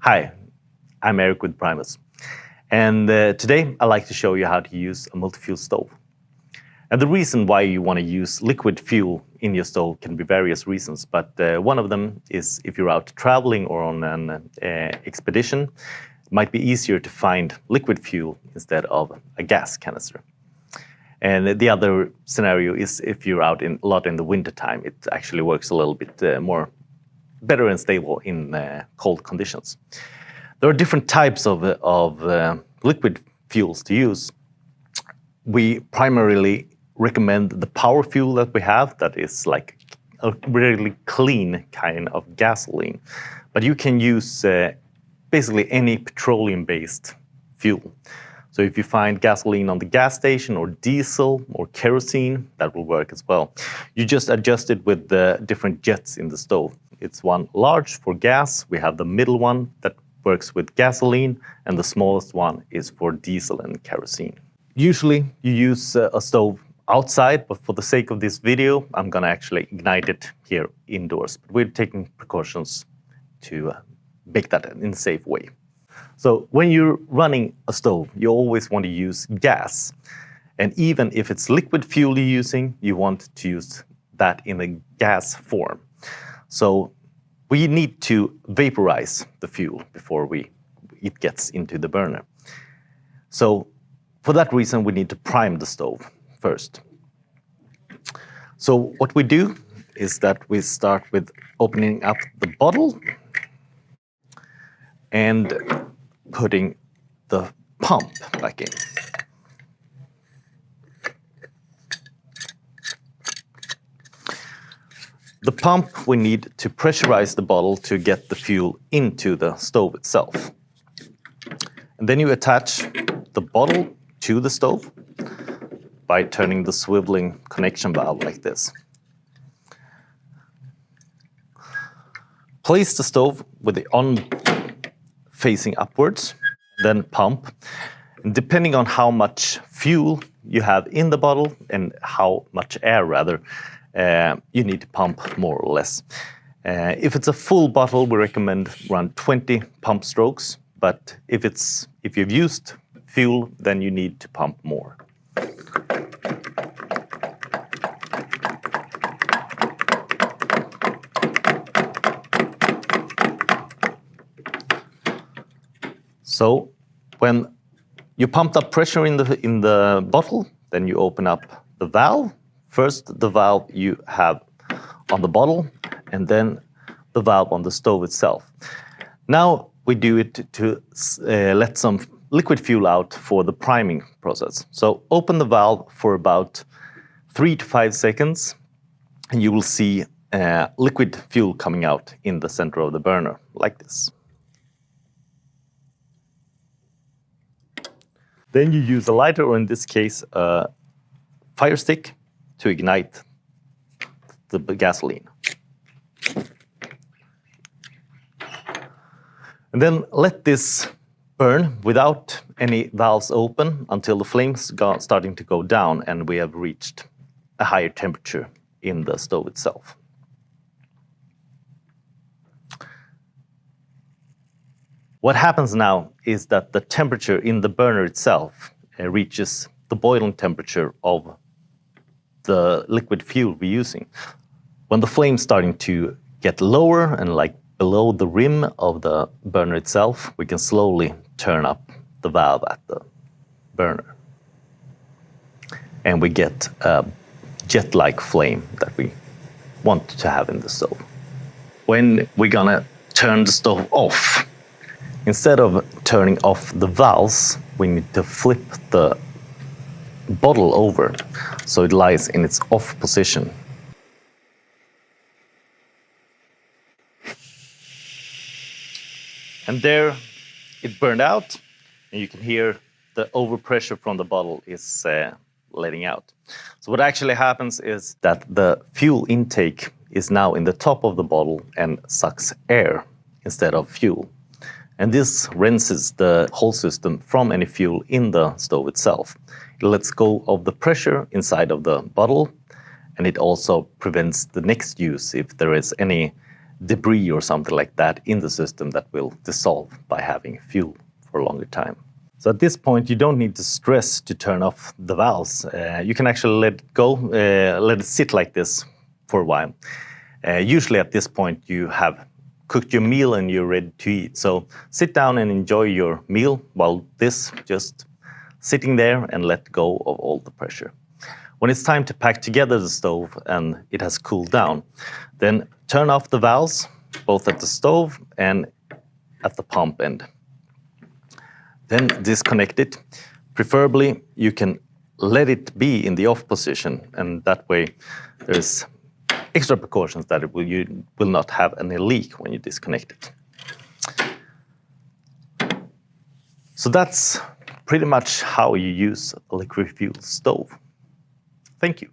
Hi, I'm Eric with PRIMUS, and today I'd like to show you how to use a multi-fuel stove. And the reason why you want to use liquid fuel in your stove can be various reasons, but one of them is if you're out traveling or on an expedition, it might be easier to find liquid fuel instead of a gas canister. And the other scenario is if you're out a lot in the wintertime, it actually works a little bit better and stable in cold conditions. There are different types of liquid fuels to use. We primarily recommend the power fuel that we have, that is like a really clean kind of gasoline. But you can use basically any petroleum-based fuel. So if you find gasoline on the gas station or diesel or kerosene, that will work as well. You just adjust it with the different jets in the stove. It's one large for gas. We have the middle one that works with gasoline, and the smallest one is for diesel and kerosene. Usually you use a stove outside, but for the sake of this video, I'm gonna actually ignite it here indoors. But we're taking precautions to bake that in a safe way. So when you're running a stove, you always want to use gas. And even if it's liquid fuel you're using, you want to use that in a gas form. So we need to vaporize the fuel before it gets into the burner. So for that reason, we need to prime the stove first. So what we do is that we start with opening up the bottle and putting the pump back in. The pump, we need to pressurize the bottle to get the fuel into the stove itself. And then you attach the bottle to the stove by turning the swiveling connection valve like this. Place the stove with the on facing upwards, then pump. And depending on how much fuel you have in the bottle and how much air rather, you need to pump more or less. If it's a full bottle, we recommend around 20 pump strokes. But if you've used fuel, then you need to pump more. So when you pumped up pressure in the bottle, then you open up the valve. First, the valve you have on the bottle, and then the valve on the stove itself. Now we do it to let some liquid fuel out for the priming process. So open the valve for about 3 to 5 seconds, and you will see liquid fuel coming out in the center of the burner, like this. Then you use a lighter, or in this case, a fire stick, to ignite the gasoline. And then let this burn without any valves open until the flames starting to go down and we have reached a higher temperature in the stove itself. What happens now is that the temperature in the burner itself reaches the boiling temperature of the liquid fuel we're using. When the flame's starting to get lower and like below the rim of the burner itself, we can slowly turn up the valve at the burner. And we get a jet-like flame that we want to have in the stove. When we're gonna turn the stove off, instead of turning off the valves, we need to flip the bottle over so it lies in its off position. And there it burned out, and you can hear the overpressure from the bottle is letting out. So what actually happens is that the fuel intake is now in the top of the bottle and sucks air instead of fuel. And this rinses the whole system from any fuel in the stove itself. It lets go of the pressure inside of the bottle, and it also prevents the next use if there is any debris or something like that in the system that will dissolve by having fuel for a longer time. So at this point, you don't need to stress to turn off the valves. You can actually let it go, let it sit like this for a while. Usually at this point, you have cooked your meal and you're ready to eat. So sit down and enjoy your meal while this just sitting there and let go of all the pressure. When it's time to pack together the stove and it has cooled down, then turn off the valves, both at the stove and at the pump end. Then disconnect it. Preferably, you can let it be in the off position, and that way there's extra precautions that you will not have any leak when you disconnect it. So that's pretty much how you use a liquid fuel stove. Thank you.